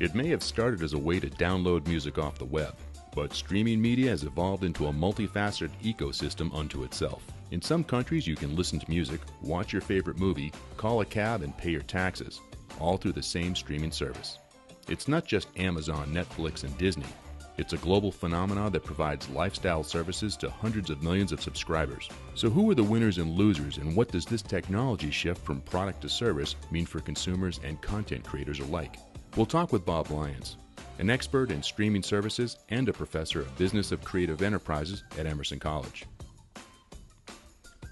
It may have started as a way to download music off the web, but streaming media has evolved into a multifaceted ecosystem unto itself. In some countries, you can listen to music, watch your favorite movie, call a cab, and pay your taxes, all through the same streaming service. It's not just Amazon, Netflix, and Disney. It's a global phenomenon that provides lifestyle services to hundreds of millions of subscribers. So who are the winners and losers, and what does this technology shift from product to service mean for consumers and content creators alike? We'll talk with Bob Lyons, an expert in streaming services and a professor of Business of Creative Enterprises at Emerson College.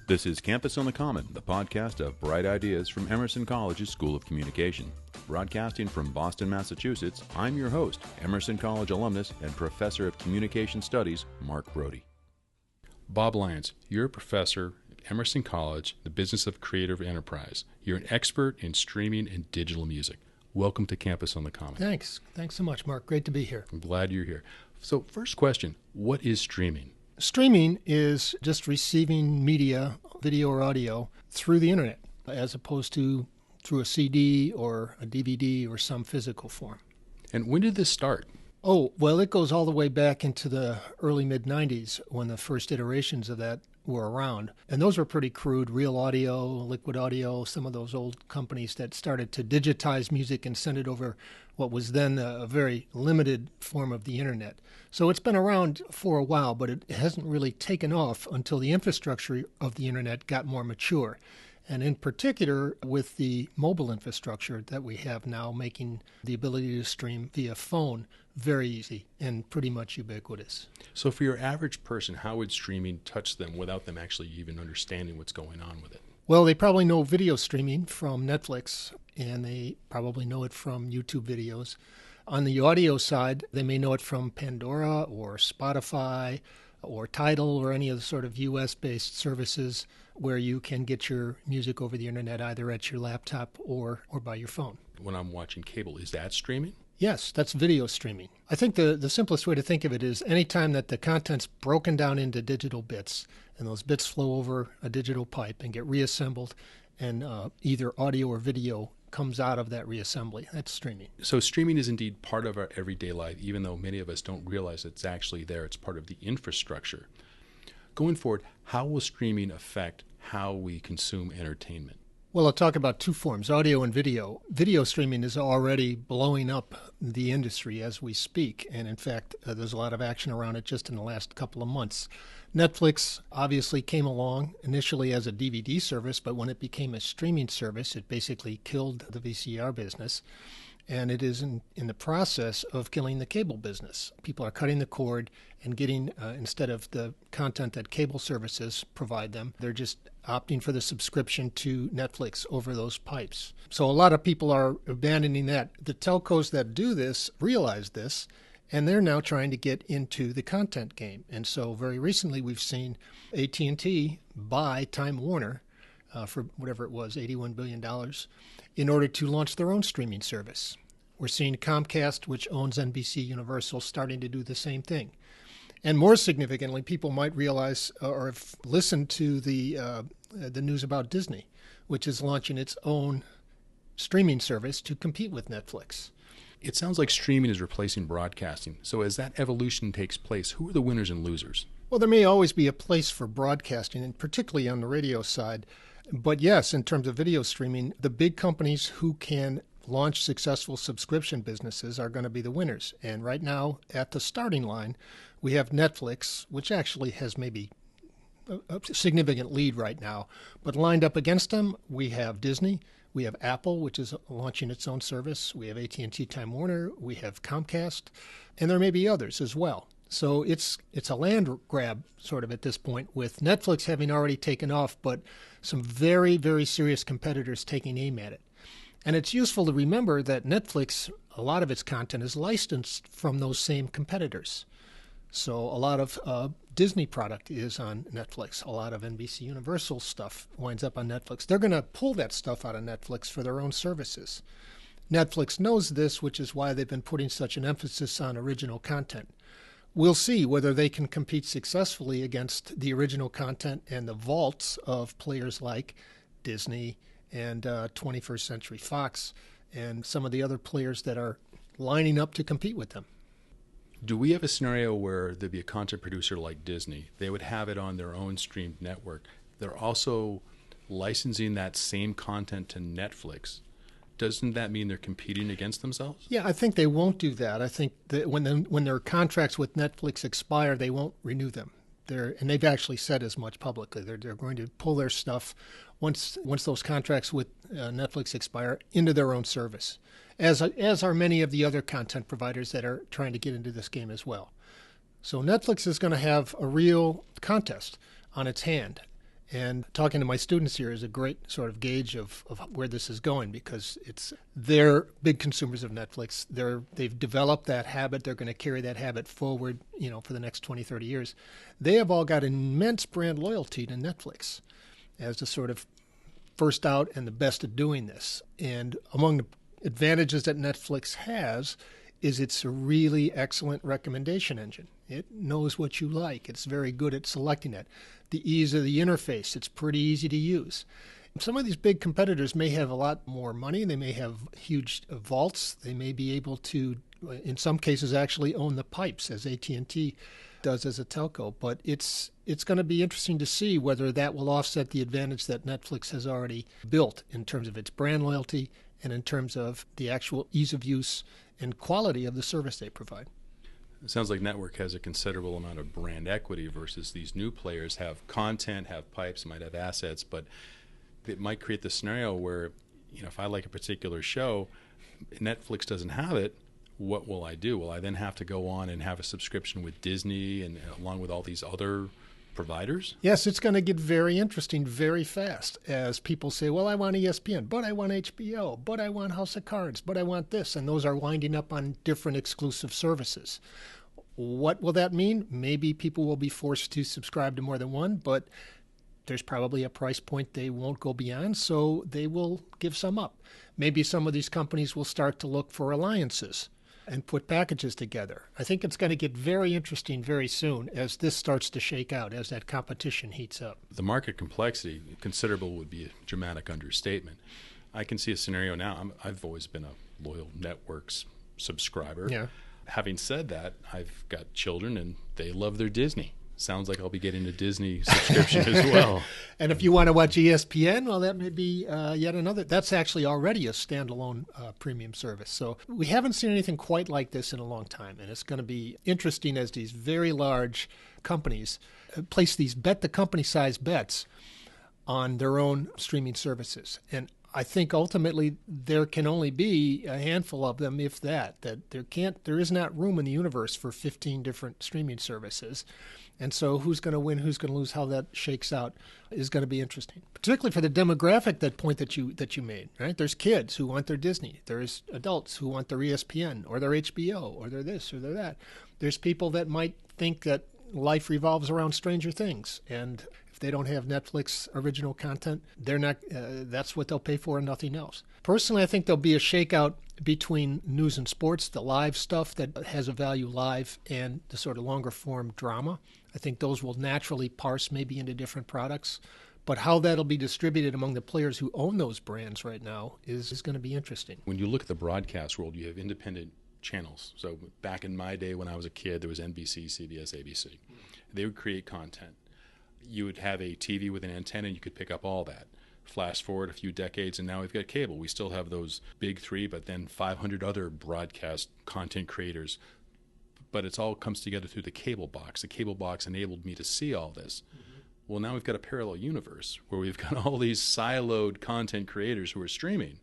This is Campus on the Common, the podcast of bright ideas from Emerson College's School of Communication. Broadcasting from Boston, Massachusetts, I'm your host, Emerson College alumnus and Professor of Communication Studies, Mark Brodie. Bob Lyons, you're a professor at Emerson College, the Business of Creative Enterprise. You're an expert in streaming and digital music. Welcome to Campus on the Common. Thanks so much, Mark. Great to be here. I'm glad you're here. So first question, what is streaming? Streaming is just receiving media, video or audio, through the internet, as opposed to through a CD or a DVD or some physical form. And when did this start? Oh, well, it goes all the way back into the early mid-90s when the first iterations of that were around. And those were pretty crude, Real Audio, Liquid Audio, some of those old companies that started to digitize music and send it over what was then a very limited form of the internet. So it's been around for a while, but it hasn't really taken off until the infrastructure of the internet got more mature. And in particular, with the mobile infrastructure that we have now, making the ability to stream via phone very easy and pretty much ubiquitous. So for your average person, how would streaming touch them without them actually even understanding what's going on with it? Well, they probably know video streaming from Netflix, and they probably know it from YouTube videos. On the audio side, they may know it from Pandora or Spotify or Tidal or any of the sort of US-based services where you can get your music over the internet either at your laptop or by your phone. When I'm watching cable, is that streaming? Yes, that's video streaming. I think the simplest way to think of it is anytime that the content's broken down into digital bits, and those bits flow over a digital pipe and get reassembled, and either audio or video comes out of that reassembly. That's streaming. So streaming is indeed part of our everyday life, even though many of us don't realize it's actually there. It's part of the infrastructure. Going forward, how will streaming affect how we consume entertainment? Well, I'll talk about two forms, audio and video. Video streaming is already blowing up the industry as we speak. And in fact, there's a lot of action around it just in the last couple of months. Netflix obviously came along initially as a DVD service, but when it became a streaming service, it basically killed the VCR business. And it is in the process of killing the cable business. People are cutting the cord and getting, instead of the content that cable services provide them, they're just opting for the subscription to Netflix over those pipes. So a lot of people are abandoning that. The telcos that do this realize this, and they're now trying to get into the content game. And so very recently we've seen AT&T buy Time Warner for whatever it was, $81 billion, in order to launch their own streaming service. We're seeing Comcast, which owns NBC Universal, starting to do the same thing. And more significantly, people might realize or have listened to the news about Disney, which is launching its own streaming service to compete with Netflix. It sounds like streaming is replacing broadcasting. So as that evolution takes place, who are the winners and losers? Well, there may always be a place for broadcasting, and particularly on the radio side. But yes, in terms of video streaming, the big companies who can launch successful subscription businesses are going to be the winners. And right now, at the starting line, we have Netflix, which actually has maybe a significant lead right now. But lined up against them, we have Disney, we have Apple, which is launching its own service, we have AT&T Time Warner, we have Comcast, and there may be others as well. So it's a land grab sort of at this point, with Netflix having already taken off, but some very, very serious competitors taking aim at it. And it's useful to remember that Netflix, a lot of its content is licensed from those same competitors. So a lot of Disney product is on Netflix. A lot of NBC Universal stuff winds up on Netflix. They're going to pull that stuff out of Netflix for their own services. Netflix knows this, which is why they've been putting such an emphasis on original content. We'll see whether they can compete successfully against the original content and the vaults of players like Disney and 21st Century Fox and some of the other players that are lining up to compete with them. Do we have a scenario where there'd be a content producer like Disney? They would have it on their own streamed network. They're also licensing that same content to Netflix. Doesn't that mean they're competing against themselves? Yeah, I think they won't do that. I think that when their contracts with Netflix expire, they won't renew them. And they've actually said as much publicly. They're going to pull their stuff once those contracts with Netflix expire into their own service, as are many of the other content providers that are trying to get into this game as well. So Netflix is going to have a real contest on its hand. And talking to my students here is a great sort of gauge of where this is going, because they're big consumers of Netflix. They've developed that habit. They're going to carry that habit forward, for the next 20, 30 years. They have all got immense brand loyalty to Netflix as the sort of first out and the best at doing this. And among the advantages that Netflix has is it's a really excellent recommendation engine. It knows what you like. It's very good at selecting it. The ease of the interface, it's pretty easy to use. Some of these big competitors may have a lot more money. They may have huge vaults. They may be able to, in some cases, actually own the pipes, as AT&T does as a telco. But it's going to be interesting to see whether that will offset the advantage that Netflix has already built in terms of its brand loyalty and in terms of the actual ease of use and quality of the service they provide. It sounds like network has a considerable amount of brand equity versus these new players have content, have pipes, might have assets, but it might create the scenario where, if I like a particular show, Netflix doesn't have it, what will I do? Will I then have to go on and have a subscription with Disney and along with all these other providers? Yes, it's going to get very interesting very fast as people say, well, I want ESPN, but I want HBO, but I want House of Cards, but I want this. And those are winding up on different exclusive services. What will that mean? Maybe people will be forced to subscribe to more than one, but there's probably a price point they won't go beyond, so they will give some up. Maybe some of these companies will start to look for alliances and put packages together. I think it's going to get very interesting very soon as this starts to shake out, as that competition heats up. The market complexity, considerable would be a dramatic understatement. I can see a scenario now. I've always been a loyal networks subscriber. Yeah. Having said that, I've got children and they love their Disney. Sounds like I'll be getting a Disney subscription as well. And if you want to watch ESPN, well, that may be yet another. That's actually already a standalone premium service. So we haven't seen anything quite like this in a long time. And it's going to be interesting as these very large companies place these bet-the-company-size bets on their own streaming services. And I think ultimately there can only be a handful of them, if that there is not room in the universe for 15 different streaming services. And so who's going to win, who's going to lose, how that shakes out is going to be interesting, particularly for the demographic, that point that you made, right? There's kids who want their Disney. There's adults who want their ESPN or their HBO or their this or their that. There's people that might think that life revolves around Stranger Things, and if they don't have Netflix original content, they're not. That's what they'll pay for and nothing else. Personally, I think there'll be a shakeout between news and sports, the live stuff that has a value live, and the sort of longer form drama. I think those will naturally parse maybe into different products. But how that'll be distributed among the players who own those brands right now is going to be interesting. When you look at the broadcast world, you have independent channels. So back in my day when I was a kid, there was NBC, CBS, ABC. They would create content. You would have a TV with an antenna, and you could pick up all that. Flash forward a few decades, and now we've got cable. We still have those big three, but then 500 other broadcast content creators. But it all comes together through the cable box. The cable box enabled me to see all this. Mm-hmm. Well, now we've got a parallel universe where we've got all these siloed content creators who are streaming.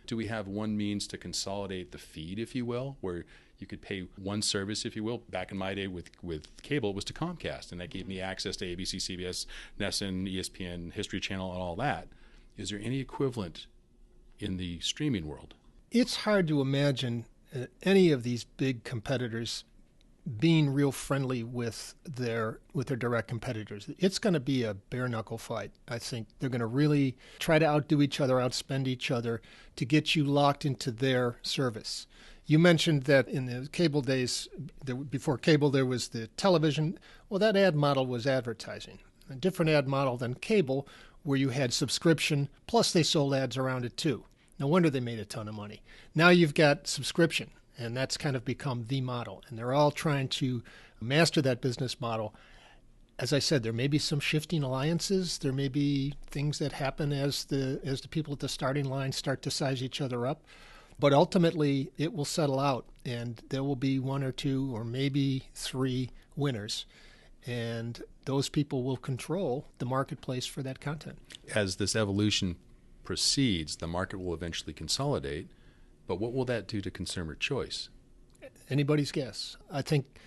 Do we have one means to consolidate the feed, if you will, where you could pay one service, if you will? Back in my day with cable, it was to Comcast, and that gave me access to ABC, CBS, NESN, ESPN, History Channel, and all that. Is there any equivalent in the streaming world? It's hard to imagine any of these big competitors being real friendly with their direct competitors. It's going to be a bare knuckle fight. I think they're going to really try to outdo each other, outspend each other to get you locked into their service. You mentioned that in the cable days, before cable, there was the television. Well, that ad model was advertising, a different ad model than cable, where you had subscription, plus they sold ads around it too. No wonder they made a ton of money. Now you've got subscription, and that's kind of become the model. And they're all trying to master that business model. As I said, there may be some shifting alliances. There may be things that happen as the people at the starting line start to size each other up. But ultimately, it will settle out, and there will be one or two or maybe three winners. And those people will control the marketplace for that content. As this evolution proceeds, the market will eventually consolidate. But what will that do to consumer choice? Anybody's guess. I think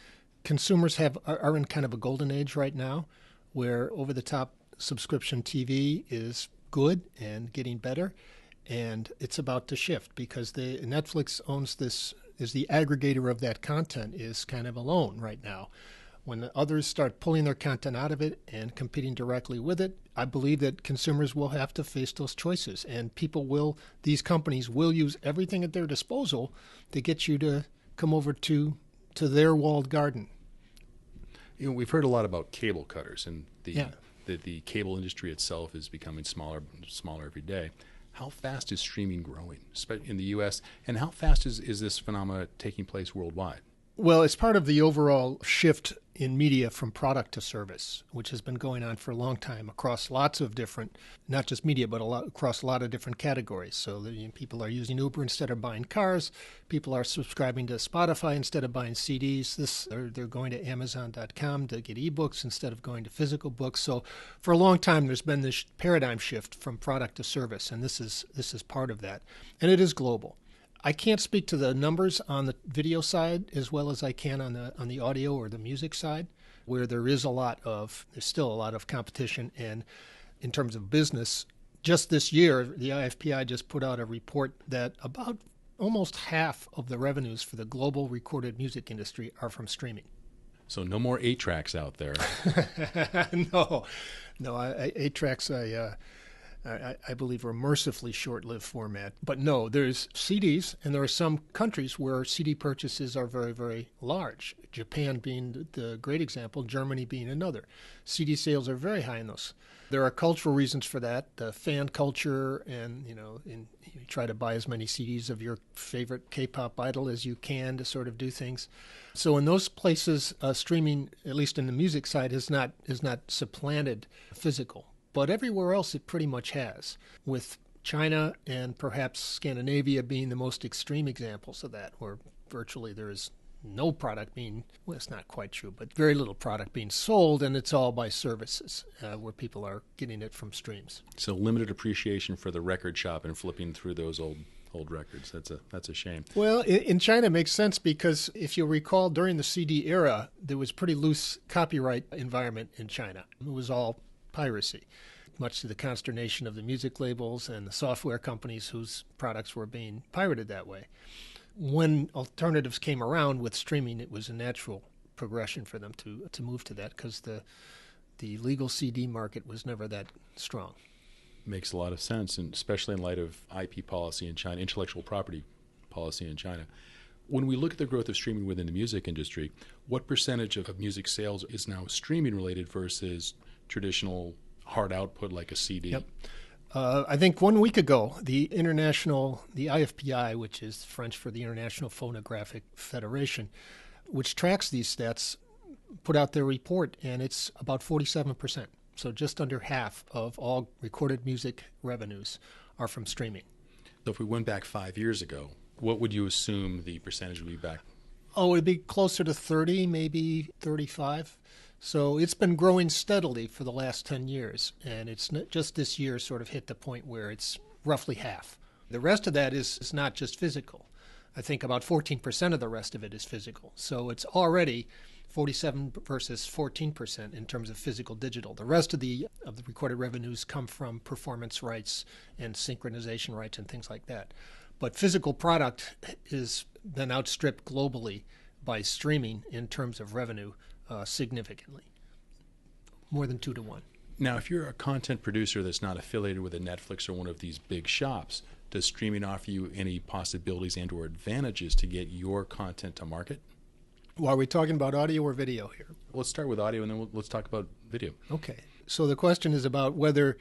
consumers are in kind of a golden age right now where over-the-top subscription TV is good and getting better, and it's about to shift because Netflix owns this, is the aggregator of that content, is kind of alone right now. When the others start pulling their content out of it and competing directly with it, I believe that consumers will have to face those choices, and these companies will use everything at their disposal to get you to come over to their walled garden. You know, we've heard a lot about cable cutters, and the cable industry itself is becoming smaller and smaller every day. How fast is streaming growing, especially in the U.S., and how fast is this phenomenon taking place worldwide? Well, it's part of the overall shift in media from product to service, which has been going on for a long time across lots of different, not just media, but across a lot of different categories. So people are using Uber instead of buying cars. People are subscribing to Spotify instead of buying CDs. They're going to Amazon.com to get ebooks instead of going to physical books. So for a long time, there's been this paradigm shift from product to service, and this is part of that. And it is global. I can't speak to the numbers on the video side as well as I can on the audio or the music side, where there's still a lot of competition. And in terms of business, just this year, the IFPI just put out a report that about almost half of the revenues for the global recorded music industry are from streaming. So no more 8-tracks out there. No, 8-tracks I believe are a mercifully short-lived format. But no, there's CDs, and there are some countries where CD purchases are very, very large. Japan being the great example, Germany being another. CD sales are very high in those. There are cultural reasons for that, the fan culture, and you try to buy as many CDs of your favorite K-pop idol as you can to sort of do things. So in those places, streaming, at least in the music side, is not supplanted physical. But everywhere else it pretty much has, with China and perhaps Scandinavia being the most extreme examples of that, where virtually there is no product it's not quite true, but very little product being sold, and it's all by services where people are getting it from streams. So limited appreciation for the record shop and flipping through those old records. That's a shame. Well, in China it makes sense because if you'll recall, during the CD era, there was pretty loose copyright environment in China. It was all piracy, much to the consternation of the music labels and the software companies whose products were being pirated that way. When alternatives came around with streaming, it was a natural progression for them to move to that because the legal CD market was never that strong. Makes a lot of sense, and especially in light of IP policy in China, intellectual property policy in China. When we look at the growth of streaming within the music industry, what percentage of music sales is now streaming related versus traditional hard output like a CD? Yep. I think 1 week ago, the IFPI, which is French for the International Phonographic Federation, which tracks these stats, put out their report, and it's about 47%. So just under half of all recorded music revenues are from streaming. So if we went back 5 years ago, what would you assume the percentage would be back? Oh, it'd be closer to 30, maybe 35. So it's been growing steadily for the last 10 years, and it's just this year sort of hit the point where it's roughly half. The rest of that is not just physical. I think about 14% of the rest of it is physical. So it's already 47 versus 14% in terms of physical digital. The rest of the recorded revenues come from performance rights and synchronization rights and things like that. But physical product has been outstripped globally by streaming in terms of revenue significantly, more than 2 to 1. Now, if you're a content producer that's not affiliated with a Netflix or one of these big shops, does streaming offer you any possibilities and or advantages to get your content to market? Well, are we talking about audio or video here? Let's start with audio, and then let's talk about video. Okay. So the question is about whether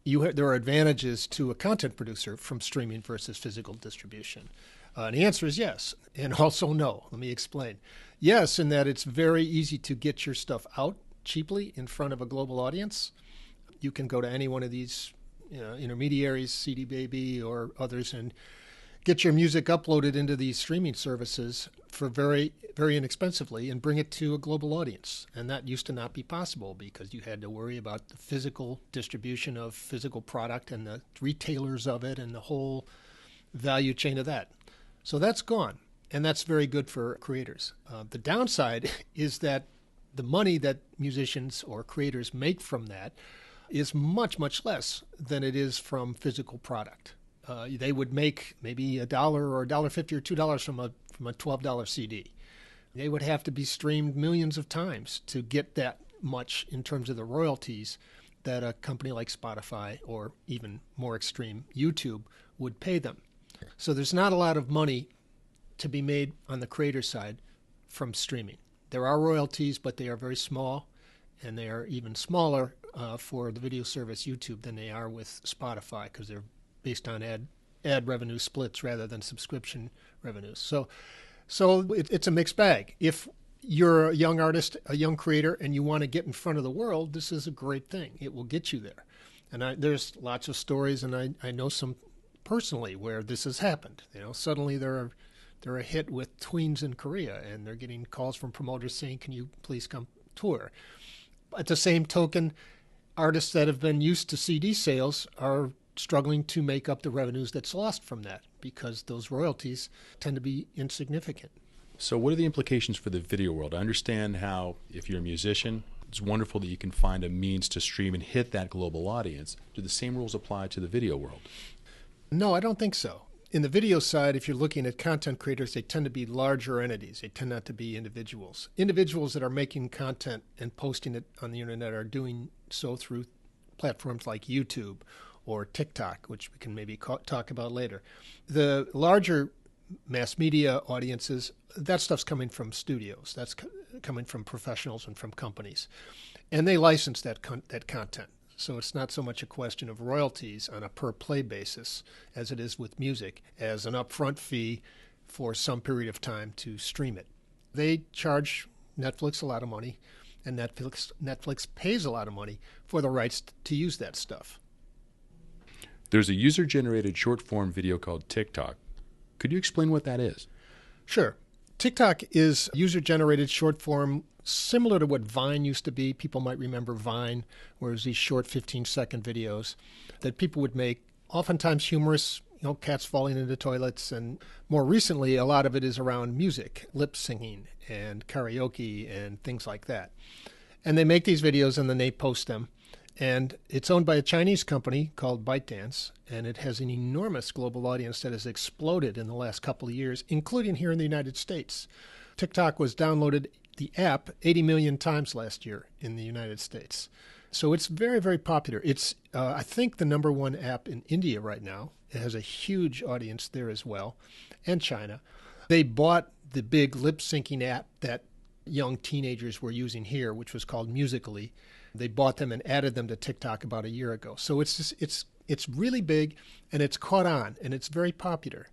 there are advantages to a content producer from streaming versus physical distribution. And the answer is yes, and also no. Let me explain. Yes, in that it's very easy to get your stuff out cheaply in front of a global audience. You can go to any one of these intermediaries, CD Baby or others, and get your music uploaded into these streaming services for very, very inexpensively and bring it to a global audience. And that used to not be possible because you had to worry about the physical distribution of physical product and the retailers of it and the whole value chain of that. So that's gone, and that's very good for creators. The downside is that the money that musicians or creators make from that is much, much less than it is from physical product. They would make maybe $1 or $1.50 or $2 from a $12 CD. They would have to be streamed millions of times to get that much in terms of the royalties that a company like Spotify or even more extreme YouTube would pay them. So there's not a lot of money to be made on the creator side from streaming. There are royalties, but they are very small, and they are even smaller for the video service YouTube than they are with Spotify because they're based on ad revenue splits rather than subscription revenues. So it's a mixed bag. If you're a young artist, a young creator, and you want to get in front of the world, this is a great thing. It will get you there. And there's lots of stories, and I know some personally where this has happened. Suddenly they're a hit with tweens in Korea, and they're getting calls from promoters saying, "Can you please come tour?" At the same token, artists that have been used to CD sales are struggling to make up the revenues that's lost from that because those royalties tend to be insignificant. So what are the implications for the video world? I understand how, if you're a musician, it's wonderful that you can find a means to stream and hit that global audience. Do the same rules apply to the video world? No, I don't think so. In the video side, if you're looking at content creators, they tend to be larger entities. They tend not to be individuals. Individuals that are making content and posting it on the internet are doing so through platforms like YouTube or TikTok, which we can maybe talk about later. The larger mass media audiences, that stuff's coming from studios. That's coming from professionals and from companies. And they license that content. So it's not so much a question of royalties on a per-play basis as it is with music, as an upfront fee for some period of time to stream it. They charge Netflix a lot of money, and Netflix pays a lot of money for the rights to use that stuff. There's a user-generated short-form video called TikTok. Could you explain what that is? Sure. TikTok is user-generated short-form similar to what Vine used to be. People might remember Vine, where it was these short 15-second videos that people would make, oftentimes humorous, cats falling into toilets. And more recently, a lot of it is around music, lip singing and karaoke and things like that. And they make these videos and then they post them. And it's owned by a Chinese company called ByteDance, and it has an enormous global audience that has exploded in the last couple of years, including here in the United States. TikTok was downloaded, the app, 80 million times last year in the United States. So it's very, very popular. It's, I think, the number one app in India right now. It has a huge audience there as well, and China. They bought the big lip-syncing app that young teenagers were using here, which was called Musical.ly. They bought them and added them to TikTok about a year ago. So it's really big, and it's caught on, and it's very popular.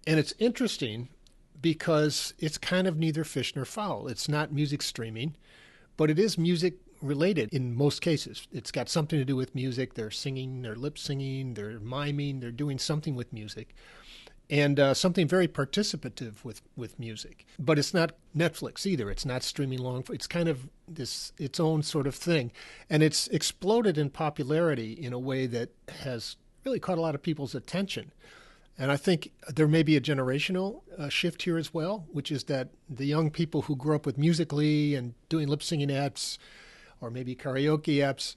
And it's interesting because it's kind of neither fish nor fowl. It's not music streaming, but it is music related in most cases. It's got something to do with music. They're singing, they're lip singing, they're miming, they're doing something with music. And something very participative with music. But it's not Netflix either. It's not streaming long. It's kind of its own sort of thing. And it's exploded in popularity in a way that has really caught a lot of people's attention. And I think there may be a generational shift here as well, which is that the young people who grew up with Musical.ly and doing lip-singing apps or maybe karaoke apps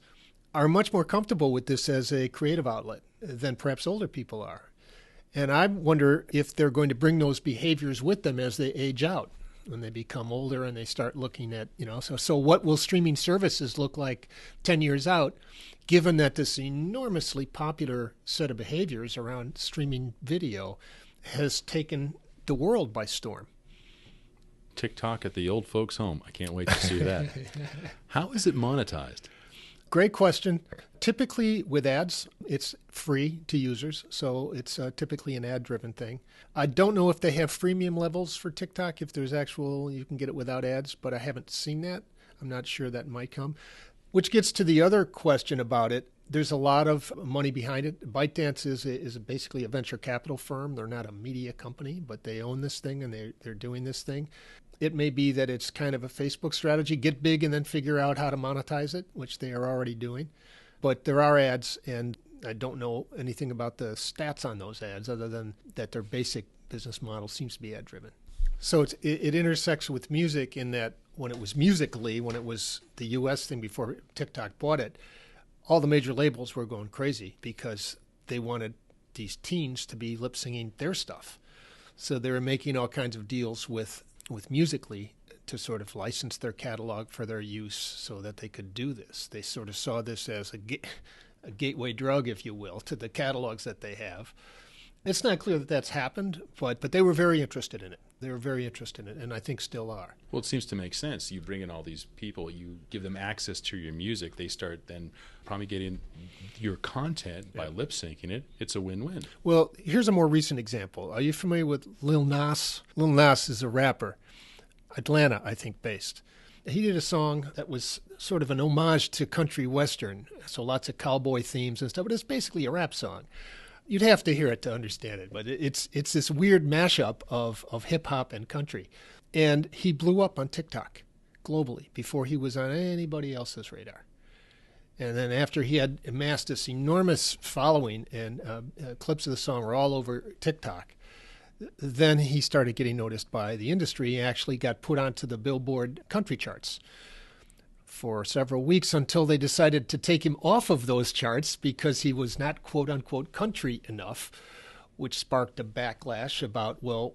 are much more comfortable with this as a creative outlet than perhaps older people are. And I wonder if they're going to bring those behaviors with them as they age out, when they become older and they start looking at, so what will streaming services look like 10 years out, given that this enormously popular set of behaviors around streaming video has taken the world by storm. TikTok at the old folks' home. I can't wait to see that. How is it monetized? Great question. Typically with ads, it's free to users, so it's typically an ad-driven thing. I don't know if they have freemium levels for TikTok, if there's you can get it without ads, but I haven't seen that. I'm not sure that might come. Which gets to the other question about it. There's a lot of money behind it. ByteDance is basically a venture capital firm. They're not a media company, but they own this thing and they're doing this thing. It may be that it's kind of a Facebook strategy, get big and then figure out how to monetize it, which they are already doing. But there are ads, and I don't know anything about the stats on those ads other than that their basic business model seems to be ad-driven. So it intersects with music in that when it was Musical.ly, when it was the U.S. thing before TikTok bought it, all the major labels were going crazy because they wanted these teens to be lip-singing their stuff. So they were making all kinds of deals with Musical.ly to sort of license their catalog for their use so that they could do this. They sort of saw this as a gateway drug, if you will, to the catalogs that they have. It's not clear that that's happened, but they were very interested in it. They were very interested in it, and I think still are. Well, it seems to make sense. You bring in all these people, you give them access to your music, they start then promulgating your content by lip syncing it. It's a win-win. Well, here's a more recent example. Are you familiar with Lil Nas? Lil Nas is a rapper, Atlanta, I think, based. He did a song that was sort of an homage to country western, so lots of cowboy themes and stuff, but it's basically a rap song. You'd have to hear it to understand it, but it's this weird mashup of hip-hop and country. And he blew up on TikTok globally before he was on anybody else's radar. And then after he had amassed this enormous following and clips of the song were all over TikTok, then he started getting noticed by the industry and actually got put onto the Billboard country charts for several weeks until they decided to take him off of those charts because he was not quote-unquote country enough, which sparked a backlash about, well,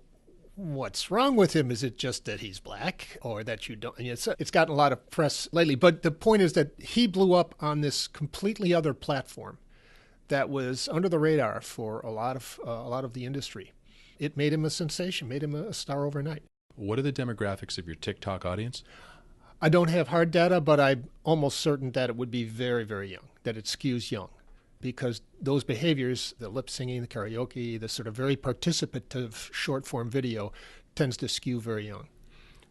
what's wrong with him? Is it just that he's black or that you don't? And it's gotten a lot of press lately. But the point is that he blew up on this completely other platform that was under the radar for a lot of the industry. It made him a sensation, made him a star overnight. What are the demographics of your TikTok audience? I don't have hard data, but I'm almost certain that it would be very, very young, that it skews young. Because those behaviors, the lip singing, the karaoke, the sort of very participative short form video tends to skew very young.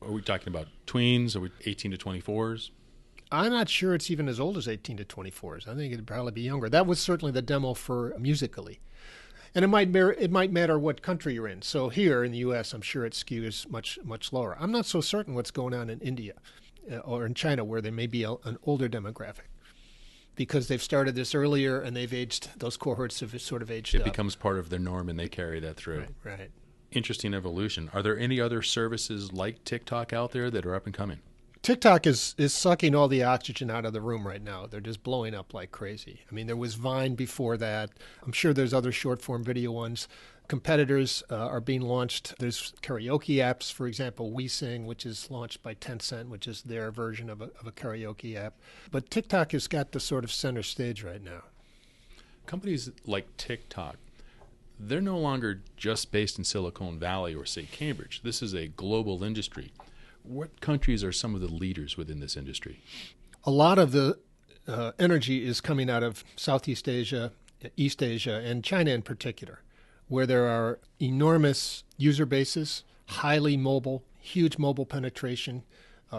Are we talking about tweens? Are we 18 to 24s? I'm not sure it's even as old as 18 to 24s. I think it'd probably be younger. That was certainly the demo for Musical.ly. And it might matter what country you're in. So here in the U.S., I'm sure it skews much, much lower. I'm not so certain what's going on in India or in China, where there may be an older demographic, because they've started this earlier and they've aged, those cohorts have sort of aged up. It becomes part of their norm and they carry that through. Right. Interesting evolution. Are there any other services like TikTok out there that are up and coming? TikTok is sucking all the oxygen out of the room right now. They're just blowing up like crazy. I mean, there was Vine before that. I'm sure there's other short-form video ones. Competitors are being launched. There's karaoke apps, for example, WeSing, which is launched by Tencent, which is their version of a karaoke app. But TikTok has got the sort of center stage right now. Companies like TikTok, they're no longer just based in Silicon Valley or, say, Cambridge. This is a global industry. What countries are some of the leaders within this industry? A lot of the energy is coming out of Southeast Asia, East Asia, and China in particular, where there are enormous user bases, highly mobile, huge mobile penetration,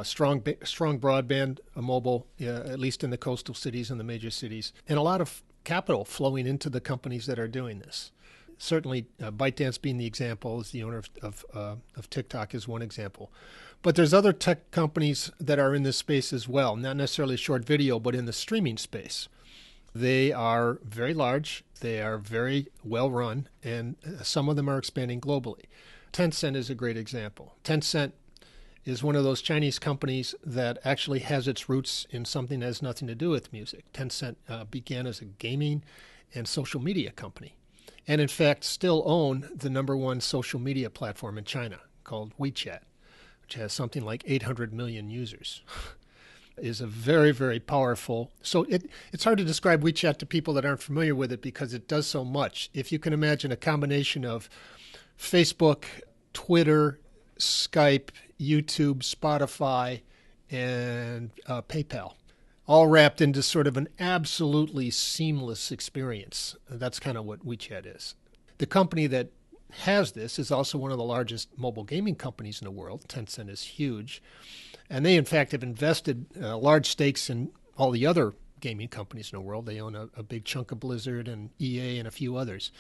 strong broadband mobile, at least in the coastal cities and the major cities, and a lot of capital flowing into the companies that are doing this. Certainly, ByteDance being the example, is the owner of TikTok, is one example. But there's other tech companies that are in this space as well, not necessarily short video, but in the streaming space. They are very large, they are very well run, and some of them are expanding globally. Tencent is a great example. Tencent is one of those Chinese companies that actually has its roots in something that has nothing to do with music. Tencent began as a gaming and social media company, and in fact still own the #1 social media platform in China called WeChat, which has something like 800 million users. Is a very, very powerful. So it's hard to describe WeChat to people that aren't familiar with it because it does so much. If you can imagine a combination of Facebook, Twitter, Skype, YouTube, Spotify, and PayPal, all wrapped into sort of an absolutely seamless experience. That's kind of what WeChat is. The company that has this is also one of the largest mobile gaming companies in the world. Tencent is huge. And they, in fact, have invested large stakes in all the other gaming companies in the world. They own a big chunk of Blizzard and EA and a few others.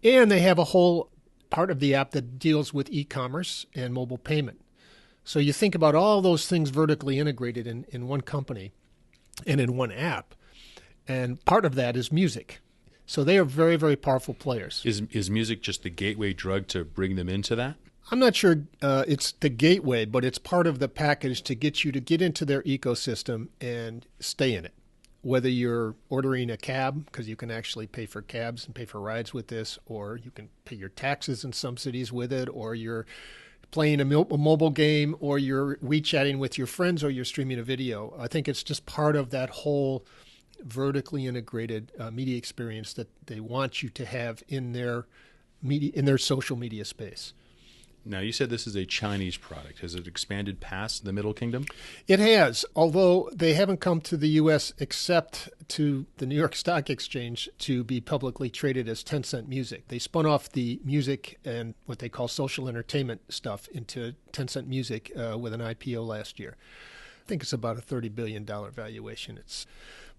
And they have a whole part of the app that deals with e-commerce and mobile payment. So you think about all those things vertically integrated in one company and in one app. And part of that is music. So they are very, very powerful players. Is music just the gateway drug to bring them into that? I'm not sure it's the gateway, but it's part of the package to get you to get into their ecosystem and stay in it. Whether you're ordering a cab, because you can actually pay for cabs and pay for rides with this, or you can pay your taxes in some cities with it, or you're playing a mobile game, or you're WeChatting with your friends, or you're streaming a video. I think it's just part of that whole vertically integrated media experience that they want you to have in their media, in their social media space. Now, you said this is a Chinese product. Has it expanded past the Middle Kingdom? It has, although they haven't come to the U.S. except to the New York Stock Exchange to be publicly traded as Tencent Music. They spun off the music and what they call social entertainment stuff into Tencent Music with an IPO last year. I think it's about a $30 billion valuation.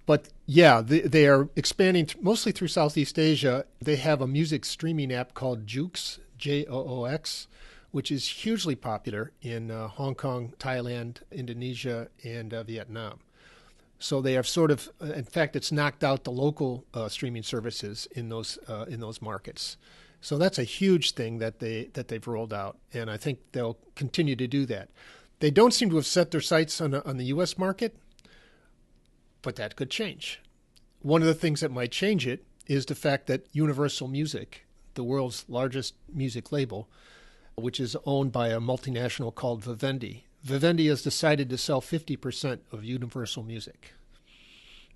But yeah, they are expanding mostly through Southeast Asia. They have a music streaming app called Joox, Joox, which is hugely popular in Hong Kong, Thailand, Indonesia, and Vietnam. So they have sort of, in fact, it's knocked out the local streaming services in those markets. So that's a huge thing that they've rolled out, and I think they'll continue to do that. They don't seem to have set their sights on the U.S. market, but that could change. One of the things that might change it is the fact that Universal Music, the world's largest music label, which is owned by a multinational called Vivendi. Vivendi has decided to sell 50% of Universal Music.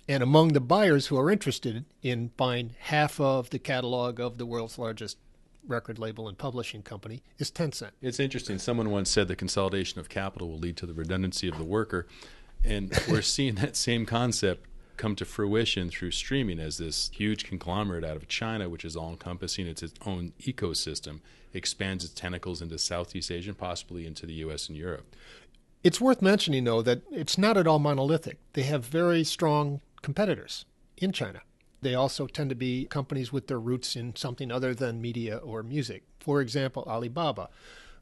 And among the buyers who are interested in buying half of the catalog of the world's largest record label and publishing company is Tencent. It's interesting. Someone once said the consolidation of capital will lead to the redundancy of the worker. And we're seeing that same concept come to fruition through streaming as this huge conglomerate out of China, which is all-encompassing, it's its own ecosystem, expands its tentacles into Southeast Asia and possibly into the U.S. and Europe. It's worth mentioning, though, that it's not at all monolithic. They have very strong competitors in China. They also tend to be companies with their roots in something other than media or music. For example, Alibaba,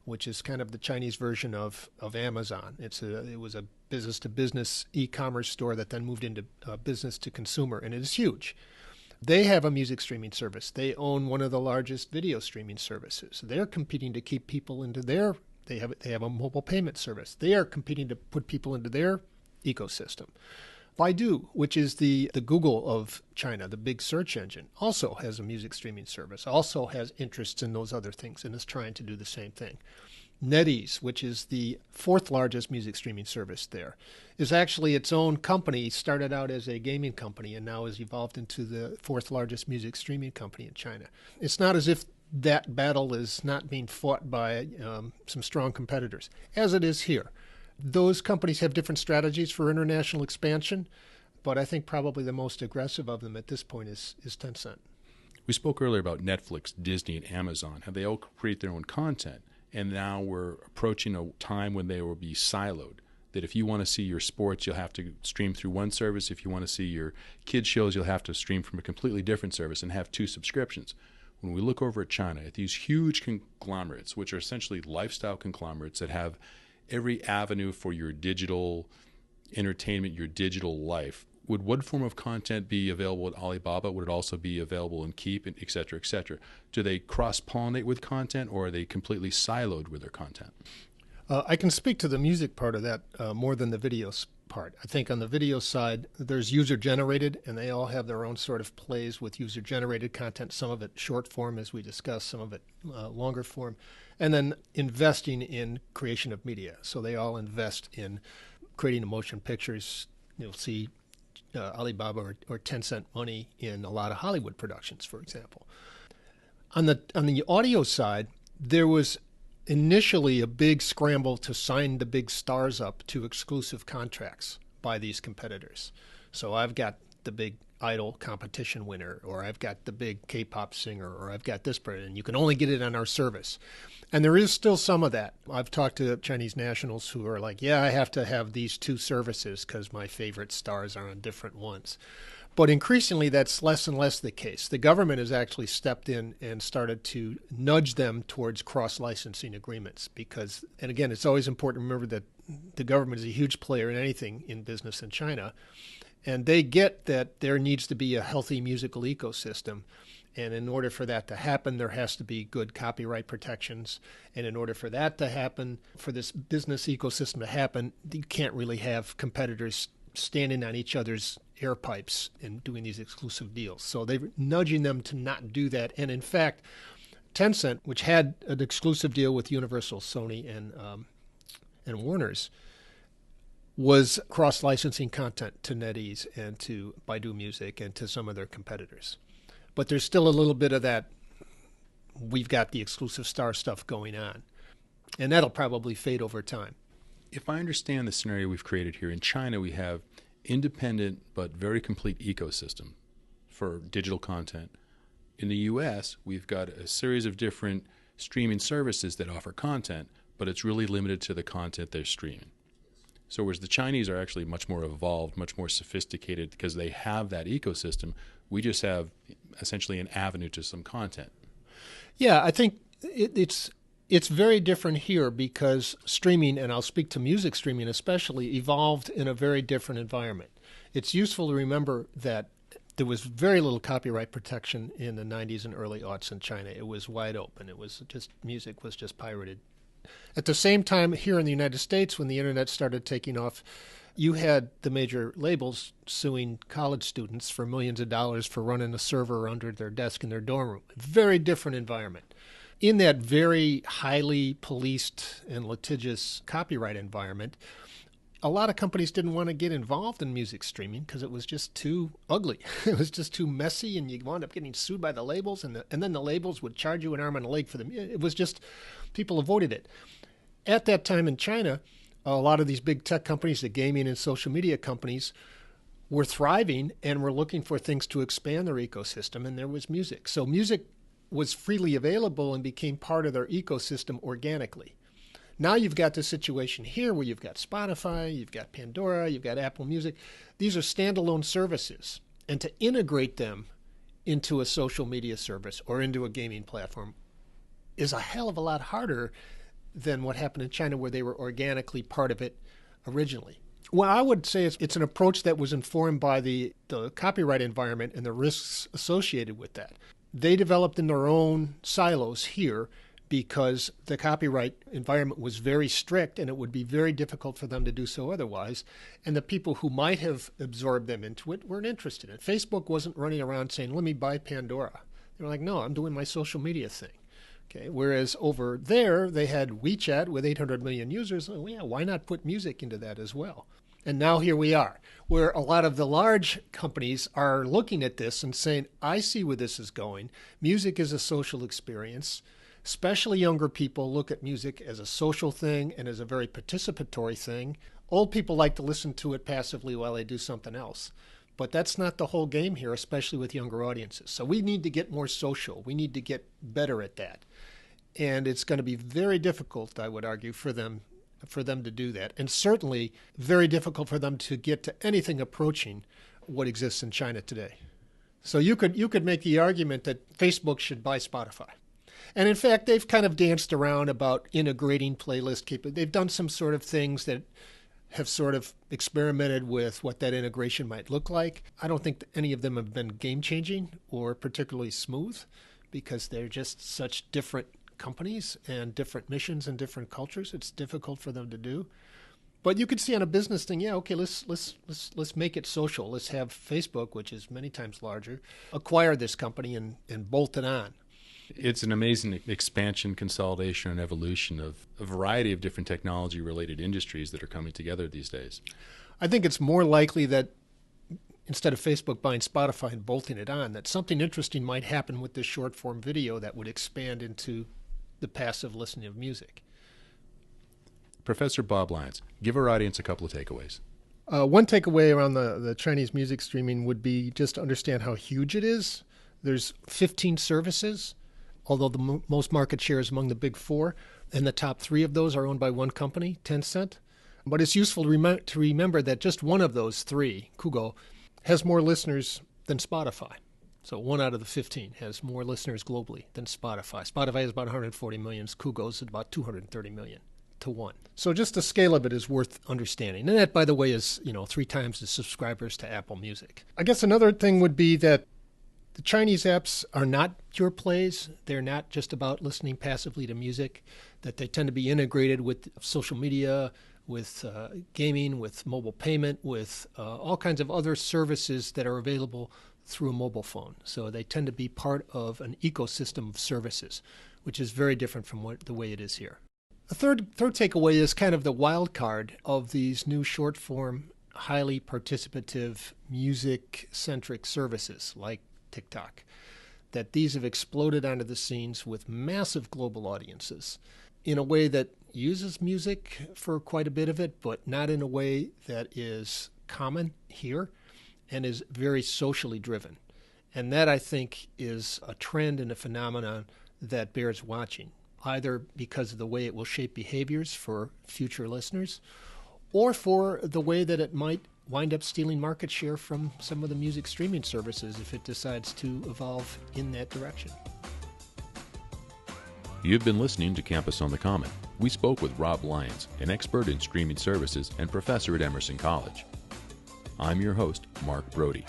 which is kind of the Chinese version of Amazon. It was a business-to-business e-commerce store that then moved into business-to-consumer, and it is huge. They have a music streaming service. They own one of the largest video streaming services. They're competing to keep people into their. They have a mobile payment service. They are competing to put people into their ecosystem. Baidu, which is the Google of China, the big search engine, also has a music streaming service, also has interests in those other things, and is trying to do the same thing. NetEase, which is the fourth largest music streaming service there, is actually its own company, started out as a gaming company and now has evolved into the fourth largest music streaming company in China. It's not as if that battle is not being fought by some strong competitors, as it is here. Those companies have different strategies for international expansion, but I think probably the most aggressive of them at this point is Tencent. We spoke earlier about Netflix, Disney, and Amazon, how they all create their own content. And now we're approaching a time when they will be siloed, that if you want to see your sports, you'll have to stream through one service. If you want to see your kids' shows, you'll have to stream from a completely different service and have two subscriptions. When we look over at China, at these huge conglomerates, which are essentially lifestyle conglomerates that have every avenue for your digital entertainment, your digital life, would one form of content be available at Alibaba? Would it also be available in Keep, and et cetera, et cetera? Do they cross-pollinate with content, or are they completely siloed with their content? I can speak to the music part of that more than the video part. I think on the video side, there's user-generated, and they all have their own sort of plays with user-generated content, some of it short form, as we discussed, some of it longer form, and then investing in creation of media. So they all invest in creating motion pictures. You'll see Alibaba or Tencent money in a lot of Hollywood productions, for example. On the audio side, there was initially a big scramble to sign the big stars up to exclusive contracts. by these competitors. So I've got the big idol competition winner, or I've got the big K-pop singer, or I've got this person, and you can only get it on our service. And there is still some of that. I've talked to Chinese nationals who are like, yeah, I have to have these two services because my favorite stars are on different ones. But increasingly, that's less and less the case. The government has actually stepped in and started to nudge them towards cross-licensing agreements because, and again, it's always important to remember that the government is a huge player in anything in business in China. And they get that there needs to be a healthy musical ecosystem. And in order for that to happen, there has to be good copyright protections. And in order for that to happen, for this business ecosystem to happen, you can't really have competitors standing on each other's air pipes and doing these exclusive deals. So they're nudging them to not do that. And in fact, Tencent, which had an exclusive deal with Universal, Sony, and Warner's, was cross-licensing content to NetEase and to Baidu Music and to some of their competitors. But there's still a little bit of that, we've got the exclusive star stuff going on. And that'll probably fade over time. If I understand the scenario we've created here, in China we have independent but very complete ecosystem for digital content. In the U.S., we've got a series of different streaming services that offer content, but it's really limited to the content they're streaming. So whereas the Chinese are actually much more evolved, much more sophisticated because they have that ecosystem, we just have essentially an avenue to some content. Yeah, I think it's very different here because streaming, and I'll speak to music streaming especially, evolved in a very different environment. It's useful to remember that there was very little copyright protection in the 90s and early aughts in China. It was wide open. It was just, music was just pirated. At the same time, here in the United States, when the internet started taking off, you had the major labels suing college students for millions of dollars for running a server under their desk in their dorm room. Very different environment. In that very highly policed and litigious copyright environment, a lot of companies didn't want to get involved in music streaming because it was just too ugly. It was just too messy, and you wound up getting sued by the labels, and then the labels would charge you an arm and a leg for them. It was just, people avoided it. At that time in China, a lot of these big tech companies, the gaming and social media companies, were thriving and were looking for things to expand their ecosystem, and there was music. So music was freely available and became part of their ecosystem organically. Now you've got this situation here where you've got Spotify, you've got Pandora, you've got Apple Music. These are standalone services. And to integrate them into a social media service or into a gaming platform is a hell of a lot harder than what happened in China, where they were organically part of it originally. Well, I would say it's an approach that was informed by the copyright environment and the risks associated with that. They developed in their own silos here because the copyright environment was very strict and it would be very difficult for them to do so otherwise. And the people who might have absorbed them into it weren't interested in it. Facebook wasn't running around saying, let me buy Pandora. They were like, no, I'm doing my social media thing. Okay. Whereas over there, they had WeChat with 800 million users. Oh, yeah, why not put music into that as well? And now here we are, where a lot of the large companies are looking at this and saying, I see where this is going. Music is a social experience. Especially younger people look at music as a social thing and as a very participatory thing. Old people like to listen to it passively while they do something else. But that's not the whole game here, especially with younger audiences. So we need to get more social. We need to get better at that. And it's going to be very difficult, I would argue, for them to do that. And certainly very difficult for them to get to anything approaching what exists in China today. So you could make the argument that Facebook should buy Spotify. And in fact, they've kind of danced around about integrating playlist capability. They've done some sort of things that have sort of experimented with what that integration might look like. I don't think any of them have been game-changing or particularly smooth because they're just such different companies and different missions and different cultures. It's difficult for them to do. But you could see on a business thing, yeah, okay, let's make it social. Let's have Facebook, which is many times larger, acquire this company and bolt it on. It's an amazing expansion, consolidation, and evolution of a variety of different technology-related industries that are coming together these days. I think it's more likely that instead of Facebook buying Spotify and bolting it on, that something interesting might happen with this short-form video that would expand into the passive listening of music. Professor Bob Lyons, give our audience a couple of takeaways. One takeaway around the Chinese music streaming would be just to understand how huge it is. There's 15 services, although the most market share is among the big four, and the top 3 of those are owned by one company, Tencent. But it's useful to remember that just one of those 3, Kugo, has more listeners than Spotify. So 1 out of the 15 has more listeners globally than Spotify. Spotify has about 140 million. Kugo's about 230 million to 1. So just the scale of it is worth understanding. And that, by the way, is 3 times the subscribers to Apple Music. I guess another thing would be that the Chinese apps are not pure plays. They're not just about listening passively to music, that they tend to be integrated with social media, with gaming, with mobile payment, with all kinds of other services that are available through a mobile phone. So they tend to be part of an ecosystem of services, which is very different from the way it is here. The third takeaway is kind of the wild card of these new short-form, highly participative, music-centric services like TikTok, that these have exploded onto the scenes with massive global audiences in a way that uses music for quite a bit of it, but not in a way that is common here and is very socially driven. And that, I think, is a trend and a phenomenon that bears watching, either because of the way it will shape behaviors for future listeners or for the way that it might wind up stealing market share from some of the music streaming services if it decides to evolve in that direction. You've been listening to Campus on the Common. We spoke with Rob Lyons, an expert in streaming services and professor at Emerson College. I'm your host, Mark Brodie.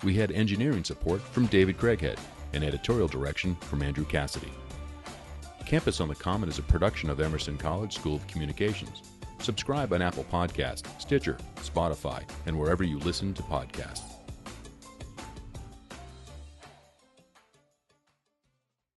We had engineering support from David Craighead and editorial direction from Andrew Cassidy. Campus on the Common is a production of Emerson College School of Communications. Subscribe on Apple Podcasts, Stitcher, Spotify, and wherever you listen to podcasts.